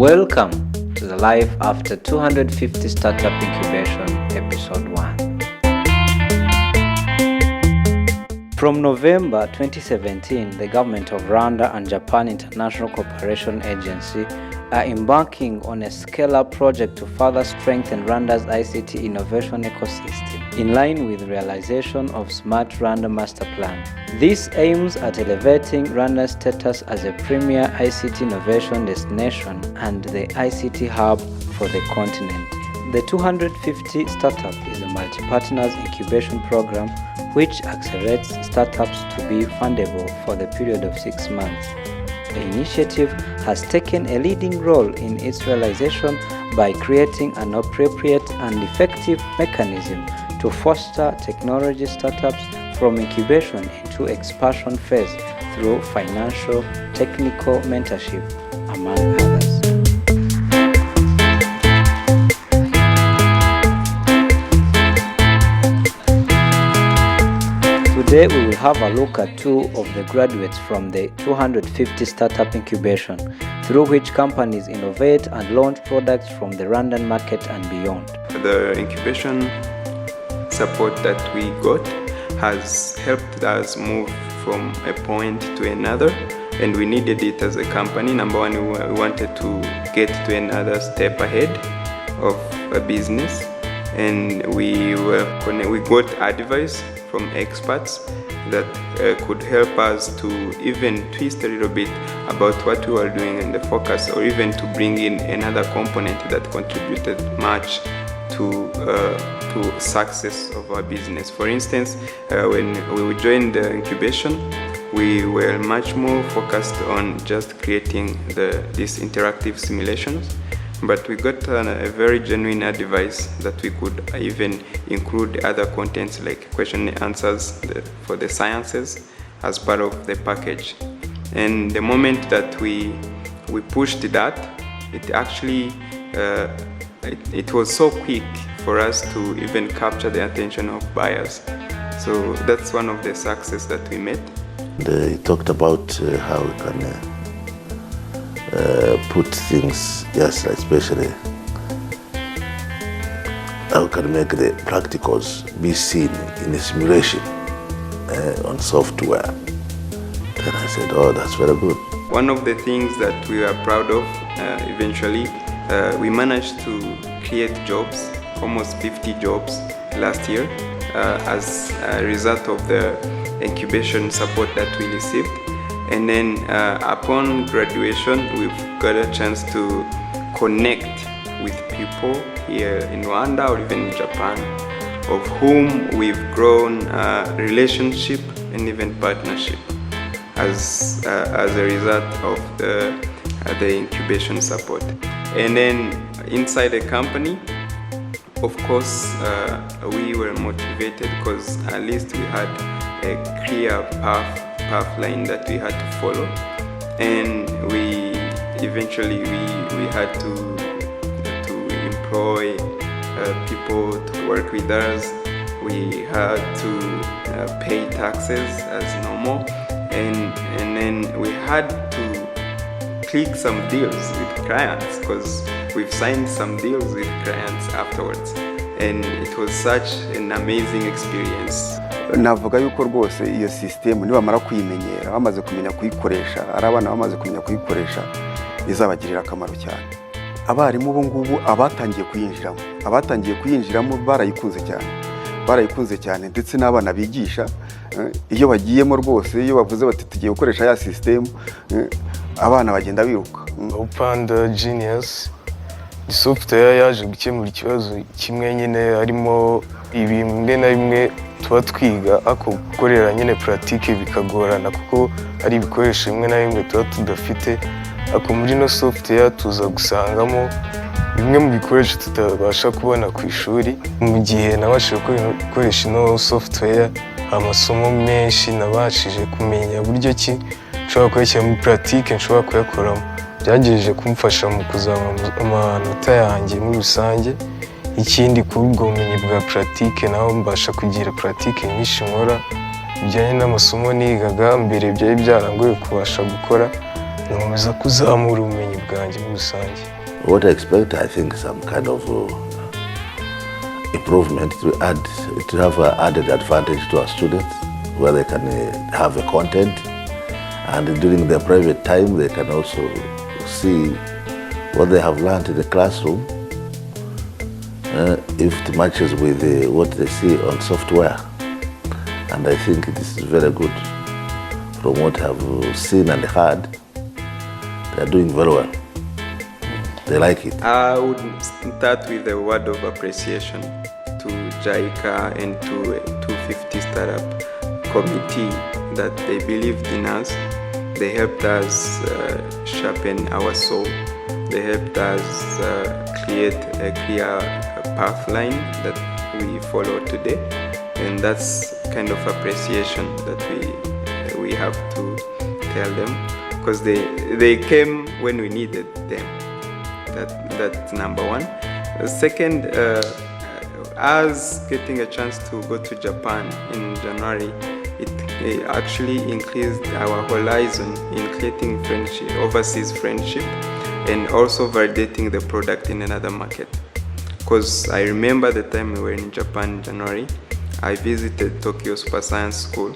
Welcome to the Life After 250 Startup Incubation, Episode 1. From November 2017, the government of Rwanda and Japan International Cooperation Agency are embarking on a scale-up project to further strengthen Rwanda's ICT Innovation Ecosystem, in line with the realization of Smart Rwanda Master Plan. This aims at elevating Rwanda's status as a premier ICT innovation destination and the ICT hub for the continent. The 250 Startup is a multi-partners incubation program which accelerates startups to be fundable for the period of 6 months. The initiative has taken a leading role in its realization by creating an appropriate and effective mechanism to foster technology startups from incubation into expansion phase through financial, technical mentorship, among others. Today we will have a look at two of the graduates from the 250 Startup Incubation, through which companies innovate and launch products from the Rwandan market and beyond. The incubation support that we got has helped us move from a point to another, and we needed it as a company. Number one, we wanted to get to another step ahead of a business, and we got advice from experts that could help us to even twist a little bit about what we were doing in the focus, or even to bring in another component that contributed much to success of our business. For instance, when we joined the incubation, we were much more focused on just creating these interactive simulations. But we got a very genuine advice that we could even include other contents like question and answers for the sciences as part of the package. And the moment that we pushed that, it actually it was so quick for us to even capture the attention of buyers. So that's one of the success that we made. They talked about how we can put things, yes, especially how can make the practicals be seen in a simulation on software. Then I said, oh, that's very good. One of the things that we are proud of, eventually, we managed to create jobs, almost 50 jobs last year, as a result of the incubation support that we received. And then upon graduation, we've got a chance to connect with people here in Rwanda or even in Japan, of whom we've grown relationship and even partnership as a result of the incubation support. And then inside the company, of course, we were motivated because at least we had a clear path line that we had to follow, and we eventually we had to employ people to work with us. We had to pay taxes as normal, and then we had to click some deals with clients because we've signed some deals with clients afterwards, and it was such an amazing experience. Navuga yuko rwose iyo system nibamara kuyimenyera, bamaze kumenya kuyikoresha, arabana bamaze kumenya kuyikoresha, izabagirira akamaro cyane. Abarimu ubu ngubu abatangiye kuyinjiramo barayikunze cyane ndetse n'abana bigisha iyo bagiyemo rwose, iyo bavuze bati tugiye gukoresha ya system, abana bagenda biruka. Upanda Genius ni software yaje gukemura ikibazo kimwe nyine, harimo ibimwe na bimwe tuba twiga ako gukorera nyine pratique bikagorana kuko ari ibikoresho bimwe na bimwe tuba tudafite. Ako muri no software tuza gusangamo bimwe mu bikoresho tutabasha kubona ku ishuri. Mu gihe nabashije gukoresha ino software, amasomo menshi nabashije kumenya buryo ki nshobora kuyakoresha muri pratique, nshobora kuyakoramo. Byagejeje kumfasha mu kuzamura amanota yanjye muri rusange. Ikindi kuri ubwo bumenyi bwa pratique naho mbasha kugira pratique nyinshi nkora bijyanye n'amasomo nigaga mbere byari byarangoye kubasha gukora, nkomeza kuzamura ubumenyi bwanjye muri rusange. What I expect, I think, some kind of improvement to have an added advantage to our students, where they can have a content, and during their private time they can also see what they have learned in the classroom, if it matches with what they see on software. And I think this is very good. From what I have seen and heard, they are doing very well. They like it. I would start with a word of appreciation to JICA and to 250 Startup Committee that they believed in us. They helped us sharpen our soul. They helped us create a clear path line that we follow today. And that's kind of appreciation that we have to tell them, because they came when we needed them. That's number one. Second, us getting a chance to go to Japan in January, it actually increased our horizon in creating friendship, overseas friendship, and also validating the product in another market. Because I remember the time we were in Japan in January, I visited Tokyo Super Science School,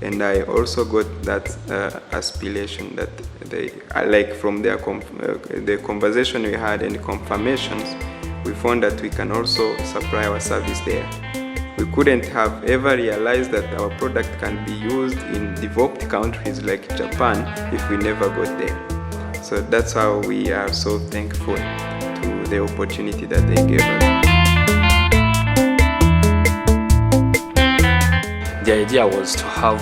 and I also got that aspiration that they like from their the conversation we had and confirmations. We found that we can also supply our service there. We couldn't have ever realized that our product can be used in developed countries like Japan if we never got there. So that's how we are so thankful to the opportunity that they gave us. The idea was to have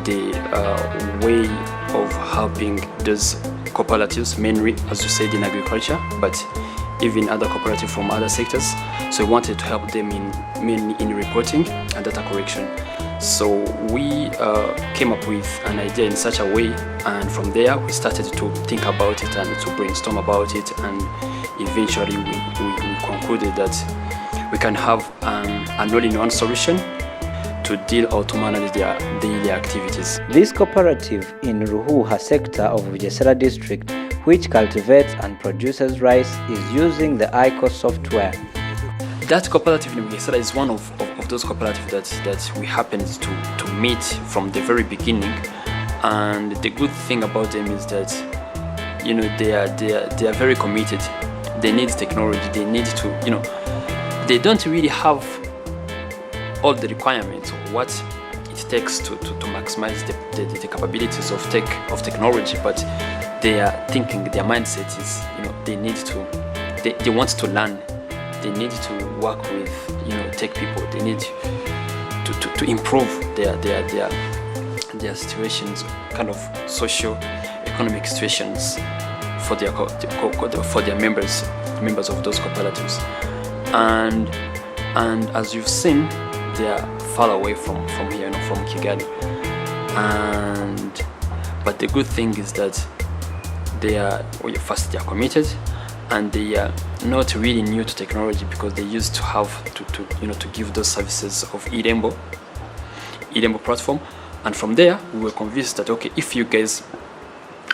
the way of helping those cooperatives, mainly, as you said, in agriculture, but even other cooperatives from other sectors. So we wanted to help them mainly in reporting and data correction. So we came up with an idea in such a way, and from there we started to think about it and to brainstorm about it, and eventually we concluded that we can have an all-in-one solution to deal or to manage their daily activities. This cooperative in Ruhuha sector of Bugesera district, which cultivates and produces rice, is using the ICO software. That cooperative in Bugesera is one of those cooperatives that we happened to meet from the very beginning. And the good thing about them is that, you know, they are very committed. They need technology. They need to, they don't really have all the requirements of what it takes to maximize the capabilities of technology, but they are thinking, their mindset is, they need to, they want to learn, they need to work with, tech people, they need to improve their situations, kind of social, economic situations for their members of those cooperatives, and as you've seen, they are far away from here, from Kigali. But the good thing is that they are committed, and they are not really new to technology, because they used to have to give those services of Irembo platform. And from there, we were convinced that, okay, if you guys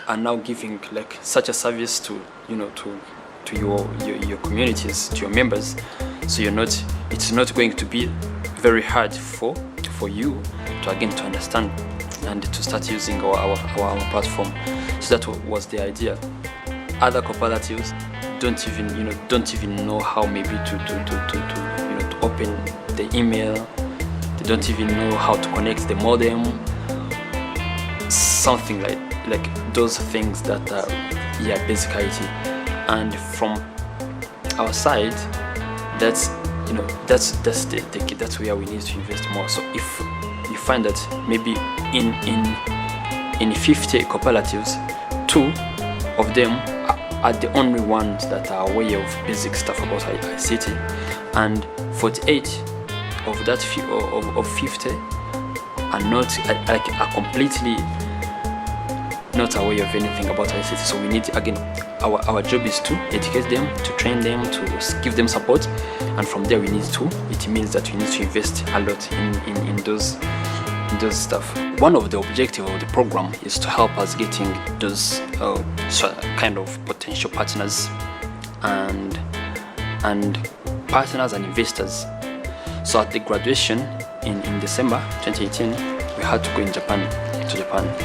are now giving like such a service to your communities, to your members, so it's not going to be very hard for you to understand and to start using our platform. So that was the idea. Other cooperatives don't even know how maybe to open the email. They don't even know how to connect the modem. Something like those things that are basic IT. And from our side, that's where we need to invest more. So if you find that maybe in 50 cooperatives, 2 of them are the only ones that are aware of basic stuff about ICT, and 48 of that of 50 are completely not aware of anything about ICT. So we need, again, our job is to educate them, to train them, to give them support, and from there it means that we need to invest a lot in those stuff. One of the objectives of the program is to help us getting those kind of potential partners and partners and investors. So at the graduation in December 2018, we had to go to Japan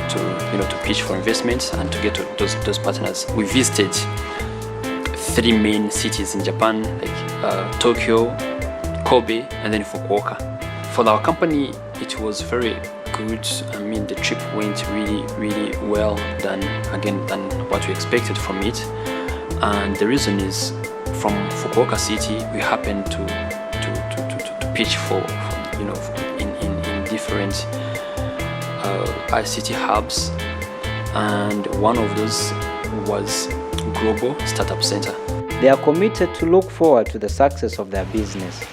to pitch for investments and to get to those partners. We visited 3 main cities in Japan, like Tokyo, Kobe, and then Fukuoka. For our company, it was very good. I mean, the trip went really, really well than what we expected from it. And the reason is, from Fukuoka city, we happened to pitch for in different ICT hubs, and one of those was Global Startup Center. They are committed to look forward to the success of their business.